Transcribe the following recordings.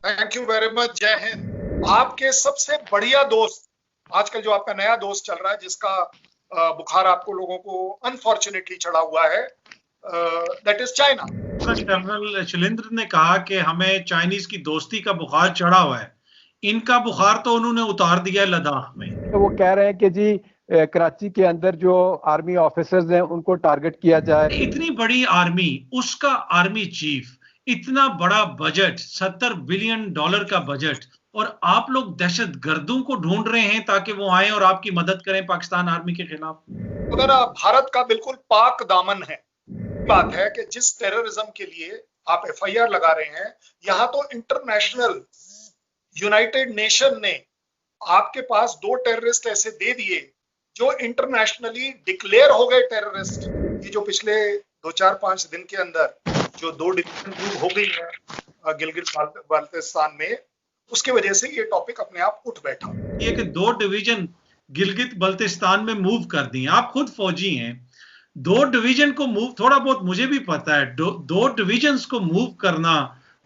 Thank you very much. जय हिंद। आपके सबसे बढ़िया दोस्त, आजकल जो आपका नया दोस्त चल रहा है, जिसका बुखार आपको लोगों को अनफॉर्चुनेटली चढ़ा हुआ है, that is China. Colonel Shailendra ने कहा कि हमें चाइनीज की दोस्ती का बुखार चढ़ा हुआ है। इनका बुखार तो उन्होंने उतार दिया है लद्दाख में। तो वो कह रहे हैं कि जी कराची के अंदर जो आर्मी ऑफिसर्स हैं उनको टारगेट किया जाए। इतनी बड़ी आर्मी, उसका आर्मी चीफ, इतना बड़ा बजट, $70 बिलियन का बजट, और आप लोग दहशत गर्दों को ढूंढ रहे हैं ताकि वो आए और आपकी मदद करें पाकिस्तान आर्मी के खिलाफ। अगर भारत का बिल्कुल पाक दामन है। बात है कि जिस टेररिज्म के लिए आप एफआईआर लगा रहे हैं, यहां तो इंटरनेशनल यूनाइटेड नेशन ने आपके पास 2 टेररिस्ट ऐसे दे दिए जो इंटरनेशनली डिक्लेयर हो गए टेररिस्ट। ये जो पिछले 2-4-5 दिन के अंदर जो 2 डिवीजन मूव हो गई है गिलगित बाल्टिस्तान में, उसकी वजह से ये टॉपिक अपने आप उठ बैठा। ये कि 2 डिवीजन गिलगित बल्तिस्तान में मूव कर दिए। आप खुद फौजी हैं, 2 डिवीजन को मूव, थोड़ा बहुत मुझे भी पता है, 2 डिविजन्स को मूव करना,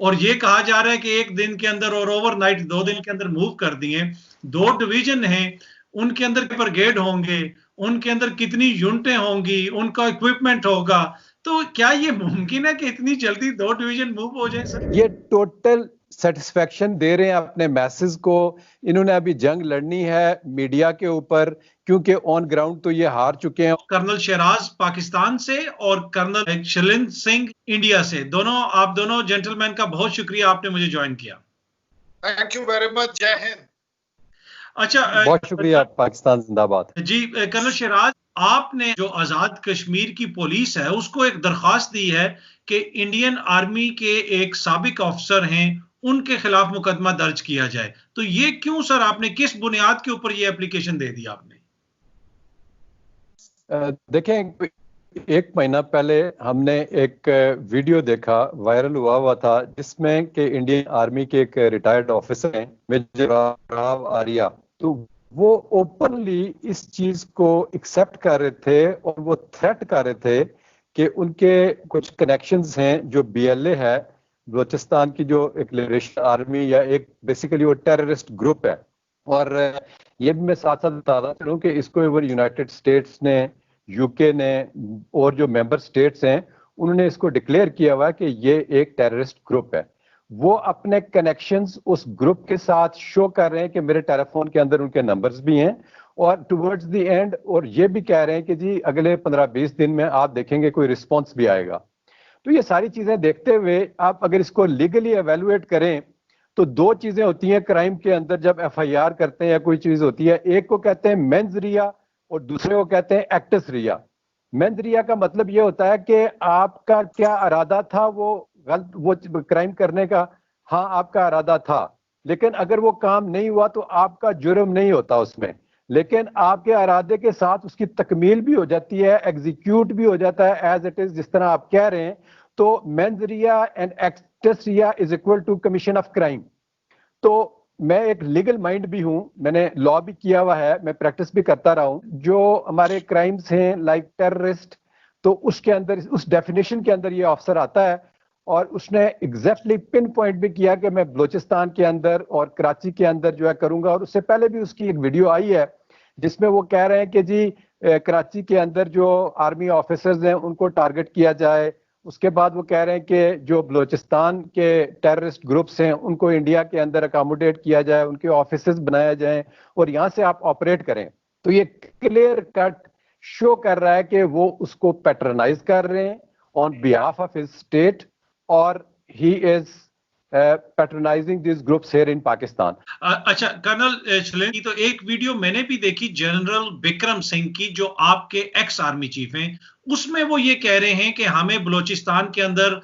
और ये कहा जा रहा है कि 1 दिन के अंदर और ओवरनाइट 2 दिन के अंदर मूव कर दिए। 2 डिवीजन हैं, उनके अंदर ब्रिगेड होंगे, उनके अंदर कितनी यूनिटें होंगी, उनका इक्विपमेंट होगा, तो क्या ये मुमकिन है कि इतनी जल्दी 2 डिवीजन मूव हो जाए? सर, ये टोटल सेटिस्फेक्शन दे रहे हैं अपने मैसेज को। इन्होंने अभी जंग लड़नी है मीडिया के ऊपर, क्योंकि ऑन ग्राउंड तो ये हार चुके हैं। कर्नल शेराज पाकिस्तान से और कर्नल शैलेंद्र सिंह इंडिया से, आप दोनों जेंटलमैन का बहुत शुक्रिया, आपने मुझे ज्वाइन किया। Thank you very much. जय हिंद। अच्छा, बहुत शुक्रिया। पाकिस्तान जिंदाबाद। जी कर्नल शेराज, आपने जो आजाद कश्मीर की पुलिस है उसको एक दरखास्त दी है कि इंडियन आर्मी के एक साबिक अफसर हैं, उनके खिलाफ मुकदमा दर्ज किया जाए, तो ये क्यों सर? आपने किस बुनियाद के ऊपर ये एप्लीकेशन दे दी आपने? देखें, 1 महीना पहले हमने एक वीडियो देखा, वायरल हुआ था, जिसमें कि इंडियन आर्मी के एक रिटायर्ड ऑफिसर हैं मेजर राव आर्या, तो वो ओपनली इस चीज को एक्सेप्ट कर रहे थे और वो थ्रेट कर रहे थे कि उनके कुछ कनेक्शंस हैं जो बीएलए है, बलूचिस्तान की जो एक लिबरेशन आर्मी या एक बेसिकली वो टेररिस्ट ग्रुप है। और ये भी मैं साथ साथ बताना चाहूँ कि इसको यूनाइटेड स्टेट्स ने, यूके ने और जो मेंबर स्टेट्स हैं उन्होंने इसको डिक्लेयर किया हुआ है कि ये एक टेररिस्ट ग्रुप है। वो अपने कनेक्शंस उस ग्रुप के साथ शो कर रहे हैं कि मेरे टेलीफोन के अंदर उनके नंबर्स भी हैं, और टुवर्ड्स द एंड और ये भी कह रहे हैं कि जी अगले 15-20 दिन में आप देखेंगे कोई रिस्पॉन्स भी आएगा। तो ये सारी चीजें देखते हुए आप अगर इसको लीगली एवेलुएट करें तो 2 चीजें होती हैं क्राइम के अंदर जब एफआईआर करते हैं या कोई चीज होती है। एक को कहते हैं मेंस रिया और दूसरे को कहते हैं एक्टस रिया। मेंस रिया का मतलब ये होता है कि आपका क्या इरादा था वो क्राइम करने का। हाँ, आपका इरादा था, लेकिन अगर वो काम नहीं हुआ तो आपका जुर्म नहीं होता उसमें, लेकिन आपके इरादे के साथ उसकी तकमील भी हो जाती है, एग्जीक्यूट भी हो जाता है एज इट इज, जिस तरह आप कह रहे हैं। तो mens rea and actus rea is equal to commission of crime. तो मैं एक लीगल माइंड भी हूं, मैंने लॉ भी किया हुआ है, मैं प्रैक्टिस भी करता रहा हूं। जो हमारे क्राइम्स हैं लाइक टेररिस्ट, तो उसके अंदर, उस डेफिनेशन के अंदर ये ऑफिसर आता है, और उसने एग्जैक्टली पिन पॉइंट भी किया कि मैं बलूचिस्तान के अंदर और कराची के अंदर जो है करूंगा। और उससे पहले भी उसकी एक वीडियो आई है जिसमें वो कह रहे हैं कि जी कराची के अंदर जो आर्मी ऑफिसर्स हैं उनको टारगेट किया जाए। उसके बाद वो कह रहे हैं कि जो बलूचिस्तान के टेररिस्ट ग्रुप्स हैं उनको इंडिया के अंदर अकोमोडेट किया जाए, उनके ऑफिसेज बनाया जाए और यहाँ से आप ऑपरेट करें। तो ये क्लियर कट शो कर रहा है कि वो उसको पैट्रनाइज कर रहे हैं on behalf of his state, और he is patronising this groups here in Pakistan. अच्छा कर्नल शैलेंद्र की तो एक वीडियो मैंने भी देखी जनरल बिक्रम सिंह की, जो आपके एक्स आर्मी चीफ हैं, उसमें वो ये कह रहे हैं कि हमें बलूचिस्तान के अंदर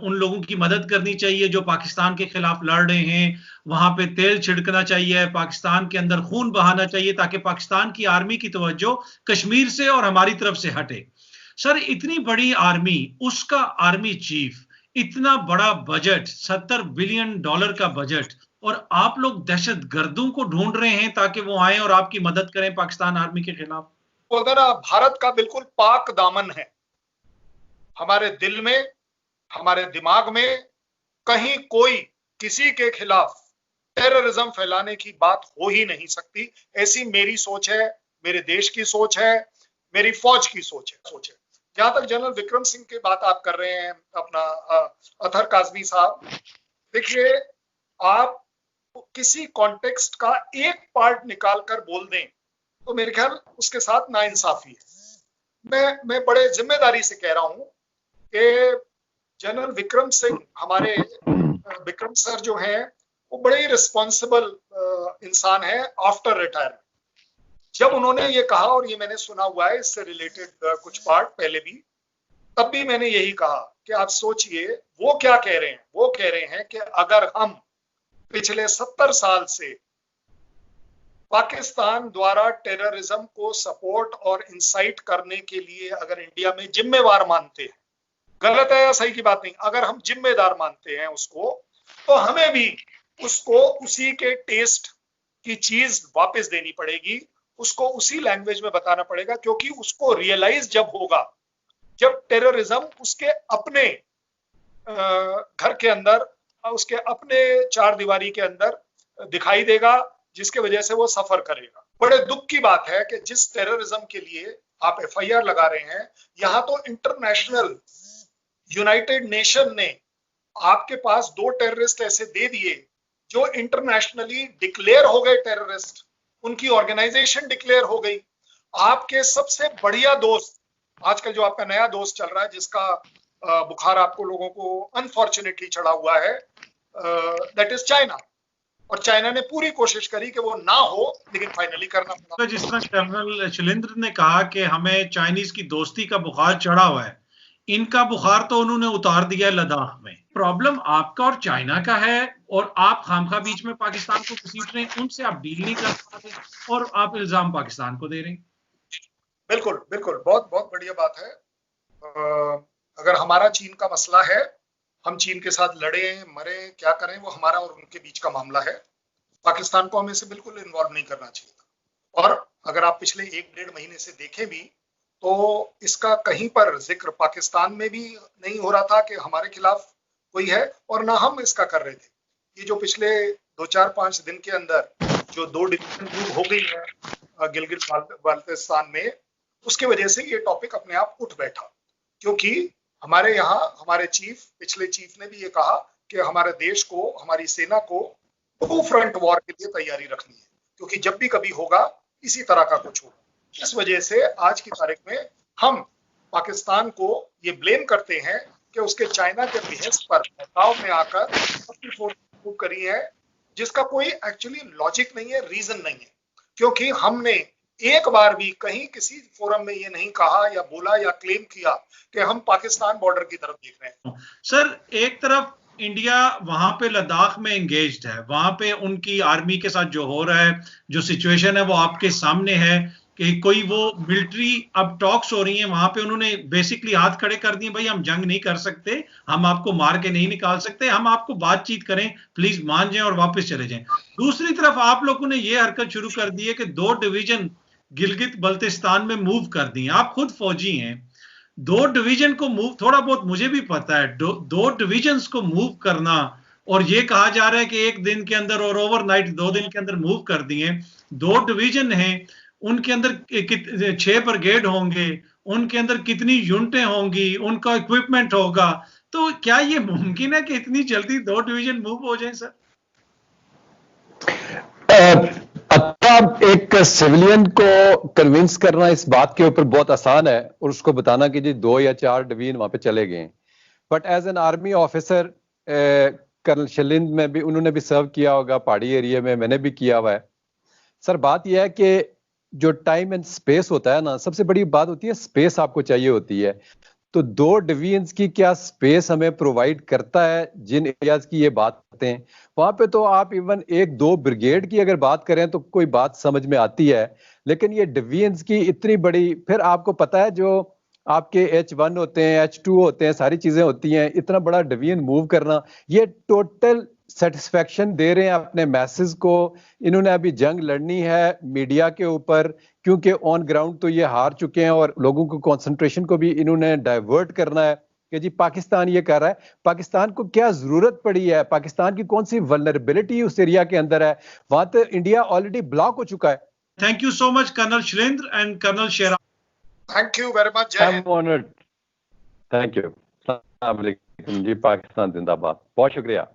उन लोगों की मदद करनी चाहिए जो पाकिस्तान के खिलाफ लड़ रहे हैं, वहां पे तेल छिड़कना चाहिए, पाकिस्तान के अंदर खून बहाना चाहिए ताकि पाकिस्तान की आर्मी की तवज्जो कश्मीर से और हमारी तरफ से हटे। सर, इतनी बड़ी आर्मी, उसका आर्मी चीफ, इतना बड़ा बजट, $70 बिलियन का बजट, और आप लोग दहशत गर्दों को ढूंढ रहे हैं ताकि वो आए और आपकी मदद करें पाकिस्तान आर्मी के खिलाफ। तो अगर भारत का बिल्कुल पाक दामन है, हमारे दिल में, हमारे दिमाग में कहीं कोई किसी के खिलाफ टेररिज्म फैलाने की बात हो ही नहीं सकती। ऐसी मेरी सोच है, मेरे देश की सोच है, मेरी फौज की सोच है। जहां तक जनरल विक्रम सिंह की बात आप कर रहे हैं, अपना अतहर काजमी साहब, देखिए, आप किसी कॉन्टेक्स्ट का एक पार्ट निकाल कर बोल दें तो मेरे ख्याल उसके साथ नाइंसाफी है। मैं बड़े जिम्मेदारी से कह रहा हूं कि जनरल विक्रम सिंह, हमारे विक्रम सर जो हैं, वो बड़े ही रिस्पॉन्सिबल इंसान है आफ्टर रिटायरमेंट। जब उन्होंने ये कहा, और ये मैंने सुना हुआ है इससे रिलेटेड कुछ पार्ट पहले भी, तब भी मैंने यही कहा कि आप सोचिए वो क्या कह रहे हैं। वो कह रहे हैं कि अगर हम पिछले 70 साल से पाकिस्तान द्वारा टेररिज्म को सपोर्ट और इंसाइट करने के लिए अगर इंडिया में जिम्मेवार मानते हैं, गलत है या सही की बात नहीं, अगर हम जिम्मेदार मानते हैं उसको, तो हमें भी उसको उसी के टेस्ट की चीज वापस देनी पड़ेगी, उसको उसी लैंग्वेज में बताना पड़ेगा, क्योंकि उसको रियलाइज जब होगा, जब टेररिज्म उसके अपने घर के अंदर, उसके अपने चार दीवारी के अंदर दिखाई देगा, जिसके वजह से वो सफर करेगा। बड़े दुख की बात है कि जिस टेररिज्म के लिए आप एफआईआर लगा रहे हैं, यहां तो इंटरनेशनल यूनाइटेड नेशन ने आपके पास 2 टेररिस्ट ऐसे दे दिए जो इंटरनेशनली डिक्लेयर हो गए टेररिस्ट, उनकी ऑर्गेनाइजेशन डिक्लेयर हो गई। आपके सबसे बढ़िया दोस्त, आजकल जो आपका नया दोस्त चल रहा है, जिसका बुखार आपको लोगों को अनफॉर्चुनेटली चढ़ा हुआ है, दैट इज चाइना। और चाइना ने पूरी कोशिश करी कि वो ना हो, लेकिन फाइनली करना पड़ा। तो जिस तरह कर्नल शैलेंद्र ने कहा कि हमें चाइनीज की दोस्ती का बुखार चढ़ा हुआ है, इनका बुखार तो उन्होंने उतार दिया लद्दाख में। प्रॉब्लम आपका और चाइना का है, और आप खामखा बीच में पाकिस्तान को घसीट रहे हैं, उनसे आप डील नहीं कर पाते और आप इल्जाम पाकिस्तान को दे रहे हैं। बिल्कुल बिल्कुल, बहुत बहुत बढ़िया बात है। अगर हमारा चीन का मसला है, हम चीन के साथ लड़े मरे क्या करें, वो हमारा और उनके बीच का मामला है। पाकिस्तान को हमें से बिल्कुल इन्वॉल्व नहीं करना चाहिए था। और अगर आप पिछले 1-1.5 महीने से देखें भी, तो इसका कहीं पर जिक्र पाकिस्तान में भी नहीं हो रहा था कि हमारे खिलाफ कोई है, और ना हम इसका कर रहे थे। ये जो पिछले 2-4-5 दिन के अंदर जो 2 डिवीजन मूव हो गई है गिलगित बाल्टिस्तान में, उसकी वजह से ये टॉपिक अपने आप उठ बैठा। क्योंकि हमारे यहाँ हमारे पिछले चीफ ने भी ये कहा कि हमारे देश को, हमारी सेना को 2 फ्रंट वॉर के लिए तैयारी रखनी है, क्योंकि जब भी कभी होगा इसी तरह का कुछ होगा। इस वजह से आज की तारीख में हम पाकिस्तान को ये ब्लेम करते हैं कि उसके चाइना के बिहेव पर बहकाव में आकर अपनी फोर्स मूव करी है, जिसका कोई एक्चुअली लॉजिक नहीं है, रीजन नहीं है। क्योंकि हमने एक बार भी कहीं किसी फोरम में ये नहीं कहा या बोला या क्लेम किया कि हम पाकिस्तान बॉर्डर की तरफ देख रहे हैं। सर, एक तरफ इंडिया वहां पे लद्दाख में एंगेज्ड है, वहां पे उनकी आर्मी के साथ जो हो रहा है, जो सिचुएशन है वो आपके सामने है कि कोई वो मिलिट्री अब टॉक्स हो रही हैं, वहां पे उन्होंने बेसिकली हाथ खड़े कर दिए, भाई हम जंग नहीं कर सकते, हम आपको मार के नहीं निकाल सकते, हम आपको बातचीत करें, प्लीज मान जाएं और वापस चले जाएं। दूसरी तरफ आप लोगों ने ये हरकत शुरू कर दी है कि 2 डिवीजन गिलगित बल्तिस्तान में मूव कर दी। आप खुद फौजी हैं, 2 डिवीजन को मूव, थोड़ा बहुत मुझे भी पता है, 2 डिविजन्स को मूव करना, और ये कहा जा रहा है कि एक दिन के अंदर और ओवरनाइट 2 दिन के अंदर मूव कर दिए। 2 डिवीजन हैं, उनके अंदर 6 ब्रिगेड होंगे, उनके अंदर कितनी यूनिटें होंगी, उनका इक्विपमेंट होगा, तो क्या ये मुमकिन है कि इतनी जल्दी 2 डिवीजन मूव हो जाए सर? अब एक सिविलियन को कन्विंस करना इस बात के ऊपर बहुत आसान है, और उसको बताना कि जी 2 या 4 डिवीजन वहां पे चले गए। But as an army officer, colonel Shailendra में भी, उन्होंने भी सर्व किया होगा पहाड़ी एरिया में, मैंने भी किया हुआ है। सर बात यह है कि जो टाइम एंड स्पेस होता है ना, सबसे बड़ी बात होती है स्पेस आपको चाहिए होती है। तो 2 डिवीजन्स की क्या स्पेस हमें प्रोवाइड करता है जिन एरियाज की ये बात करते हैं, वहां पे तो आप इवन 1-2 ब्रिगेड की अगर बात करें तो कोई बात समझ में आती है, लेकिन ये डिवीजन्स की इतनी बड़ी, फिर आपको पता है जो आपके H1 होते हैं, H2 होते हैं, सारी चीजें होती हैं, इतना बड़ा डिवीजन मूव करना, ये टोटल सेटिस्फेक्शन दे रहे हैं अपने मैसेज को। इन्होंने अभी जंग लड़नी है मीडिया के ऊपर, क्योंकि ऑन ग्राउंड तो ये हार चुके हैं, और लोगों को कंसंट्रेशन को भी इन्होंने डाइवर्ट करना है। कि जी पाकिस्तान ये कर रहा है, पाकिस्तान को क्या जरूरत पड़ी है, पाकिस्तान की कौन सी वल्नरेबिलिटी उस एरिया के अंदर है, वहां तो इंडिया ऑलरेडी ब्लॉक हो चुका है। Thank you so much colonel Shailendra and colonel Shera. Thank you very much. जय हिंद। ऑनर्ड। Thank you. अस्सलाम वालेकुम जी। पाकिस्तान जिंदाबाद। बहुत शुक्रिया।